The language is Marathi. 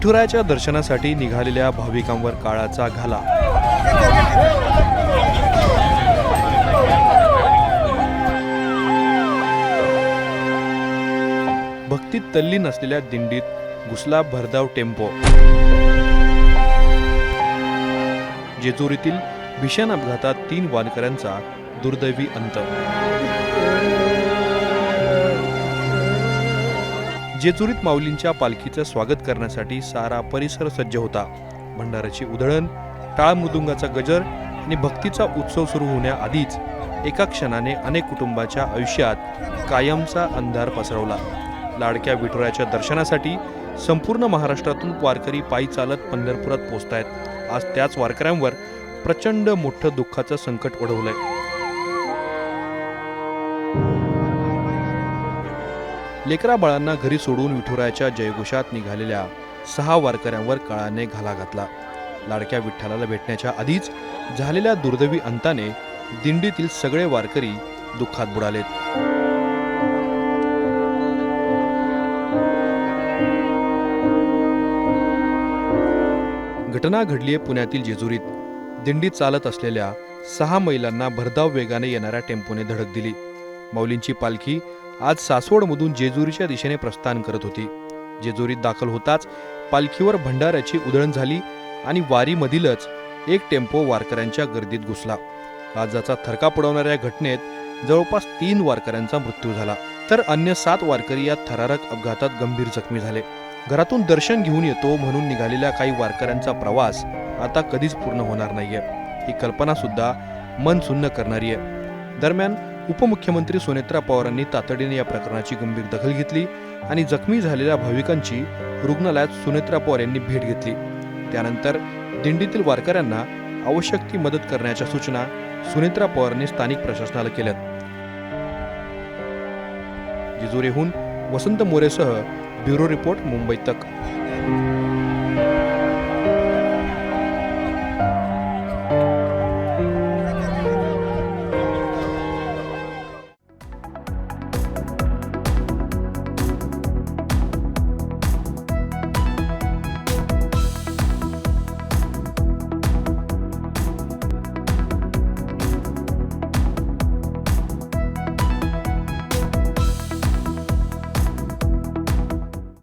विठुरायाच्या दर्शनासाठी निघालेल्या भाविकांवर काळाचा घाला। भक्तीत तल्लीन असलेल्या दिंडीत घुसला भरधाव टेम्पो। जेजुरीतील भीषण अपघातात 3 वारकऱ्यांचा दुर्दैवी अंत। जेजुरीत माऊलींच्या पालखीचं स्वागत करण्यासाठी सारा परिसर सज्ज होता। भंडाऱ्याची उधळण, टाळ मृदुंगाचा गजर आणि भक्तीचा उत्सव सुरू होण्याआधीच एका क्षणाने अनेक कुटुंबाच्या आयुष्यात कायमचा अंधार पसरवला। लाडक्या विठुरायाच्या दर्शनासाठी संपूर्ण महाराष्ट्रातून वारकरी पायी चालत पंढरपुरात पोहोचतायत। आज त्याच वारकऱ्यांवर प्रचंड मोठं दुःखाचं संकट ओढवलंय। लेकरा बाळांना घरी सोडून विठुरायाच्या जयघोषात निघालेल्या 6 वारकऱ्यांवर काळाने घाला घातला। लाडक्या विठ्ठलाला भेटण्याच्या आधीच झालेल्या दुर्दैवी अंताने दिंडीतील सगळे वारकरी दुःखात बुडालेत। घटना घडलीये पुण्यातील जेजुरीत। दिंडीत चालत असलेल्या 6 महिलांना भरधाव वेगाने येणाऱ्या टेम्पोने धडक दिली। माऊलींची पालखी आज सासवडमधून जेजुरीच्या दिशेने प्रस्थान करत होती। जेजुरीत दाखल होताच पालखीवर भंडाऱ्याची उधळण झाली आणि वारीमधीलच एक टेम्पो वारकऱ्यांच्या गर्दीत घुसला। काळजाचा थरका पडवणाऱ्या घटनेत जवळपास 3 वारकऱ्यांचा मृत्यू झाला, तर अन्य 7 वारकरी या थरारक अपघातात गंभीर जखमी झाले। घरातून दर्शन घेऊन येतो म्हणून निघालेल्या काही वारकऱ्यांचा प्रवास आता कधीच पूर्ण होणार नाहीये, ही कल्पना सुद्धा मन सुन्न करणारी आहे। दरम्यान उपमुख्यमंत्री सुनेत्रा पवारांनी तातडीने या प्रकरणाची गंभीर दखल घेतली आणि जखमी झालेल्या भाविकांची रुग्णालयात सुनेत्रा पवार यांनी भेट घेतली। त्यानंतर दिंडीतील वारकऱ्यांना आवश्यक ती मदत करण्याच्या सूचना सुनेत्रा पवारांनी स्थानिक प्रशासनाला केल्यात। जेजुरीहून वसंत मोरेसह ब्युरो रिपोर्ट, मुंबई तक।